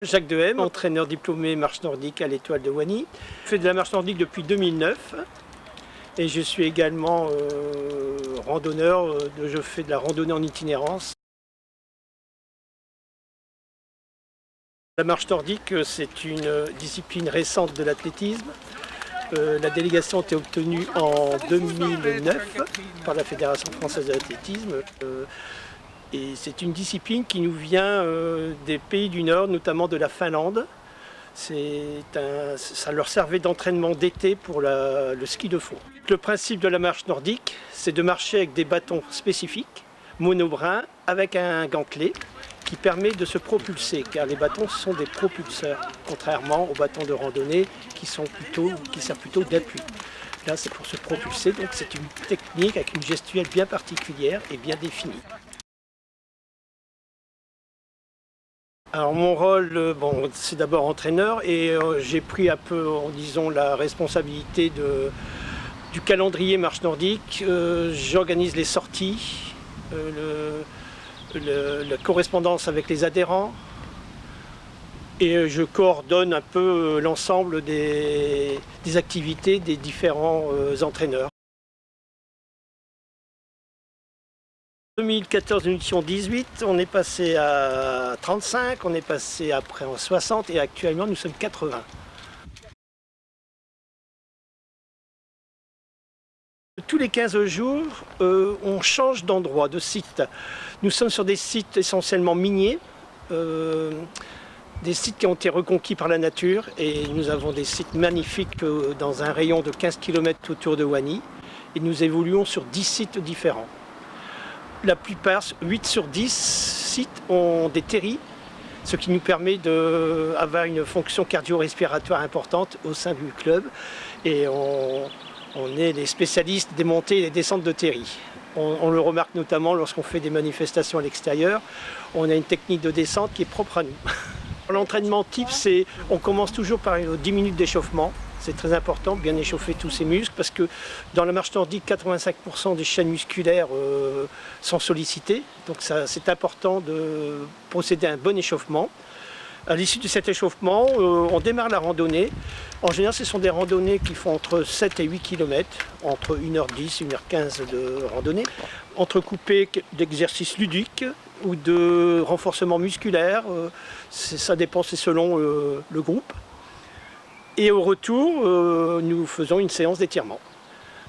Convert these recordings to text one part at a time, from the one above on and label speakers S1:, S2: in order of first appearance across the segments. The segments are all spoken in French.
S1: Jacques Dehem, entraîneur diplômé marche nordique à l'Étoile de Wany. Je fais de la marche nordique depuis 2009 et je suis également randonneur. Je fais de la randonnée en itinérance. La marche nordique, c'est une discipline récente de l'athlétisme. La délégation a été obtenue en 2009 par la Fédération française de l'athlétisme. Et c'est une discipline qui nous vient des pays du Nord, notamment de la Finlande. Ça leur servait d'entraînement d'été pour le ski de fond. Le principe de la marche nordique, c'est de marcher avec des bâtons spécifiques, monobrins, avec un gantelet qui permet de se propulser, car les bâtons sont des propulseurs, contrairement aux bâtons de randonnée qui servent plutôt d'appui. Là, c'est pour se propulser, donc c'est une technique avec une gestuelle bien particulière et bien définie. Alors mon rôle, c'est d'abord entraîneur et j'ai pris un peu, disons, la responsabilité du calendrier marche nordique. J'organise les sorties, la correspondance avec les adhérents et je coordonne un peu l'ensemble des activités des différents entraîneurs. En 2014, nous étions 18, on est passé à 35, on est passé après en 60 et actuellement nous sommes 80. Tous les 15 jours, on change d'endroit, de site. Nous sommes sur des sites essentiellement miniers, des sites qui ont été reconquis par la nature et nous avons des sites magnifiques dans un rayon de 15 km autour de Wany et nous évoluons sur 10 sites différents. La plupart, 8 sur 10 sites ont des terris, ce qui nous permet d'avoir une fonction cardio-respiratoire importante au sein du club. Et on est les spécialistes des montées et des descentes de terris. On le remarque notamment lorsqu'on fait des manifestations à l'extérieur. On a une technique de descente qui est propre à nous. L'entraînement type, c'est on commence toujours par 10 minutes d'échauffement. C'est très important, bien échauffer tous ces muscles, parce que dans la marche nordique, 85% des chaînes musculaires sont sollicitées. Donc c'est important de procéder à un bon échauffement. À l'issue de cet échauffement, on démarre la randonnée. En général, ce sont des randonnées qui font entre 7 et 8 km, entre 1h10 et 1h15 de randonnée, entrecoupées d'exercices ludiques ou de renforcement musculaire. Ça dépend, c'est selon le groupe. Et au retour, nous faisons une séance d'étirement.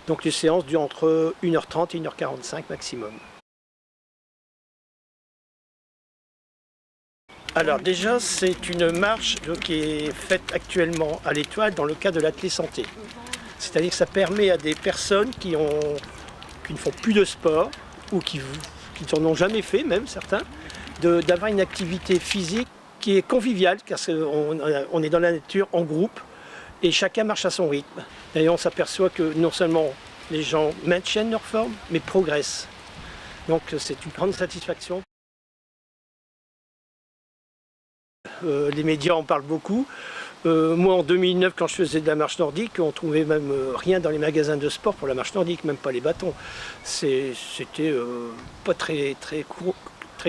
S1: Donc les séances durent entre 1h30 et 1h45 maximum. Alors déjà, c'est une marche qui est faite actuellement à l'Étoile dans le cadre de l'athlé santé. C'est-à-dire que ça permet à des personnes qui ne font plus de sport ou qui n'en ont jamais fait, même certains, d'avoir une activité physique qui est conviviale, car on est dans la nature en groupe. Et chacun marche à son rythme. D'ailleurs, on s'aperçoit que non seulement les gens maintiennent leur forme, mais progressent. Donc c'est une grande satisfaction. Les médias en parlent beaucoup. Moi, en 2009, quand je faisais de la marche nordique, on trouvait même rien dans les magasins de sport pour la marche nordique, même pas les bâtons. C'était pas très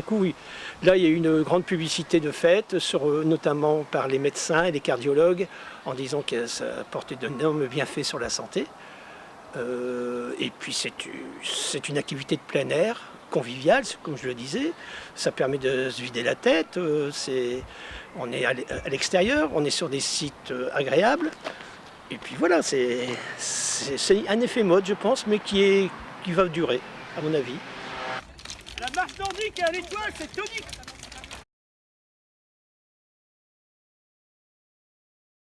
S1: couru. Là, il y a eu une grande publicité de fait, notamment par les médecins et les cardiologues, en disant que ça apportait d'énormes bienfaits sur la santé. Et puis c'est une activité de plein air, conviviale, comme je le disais. Ça permet de se vider la tête. On est à l'extérieur, on est sur des sites agréables. Et puis voilà, c'est un effet mode, je pense, mais qui va durer, à mon avis.
S2: La marche nordique à l'Étoile, c'est tonique.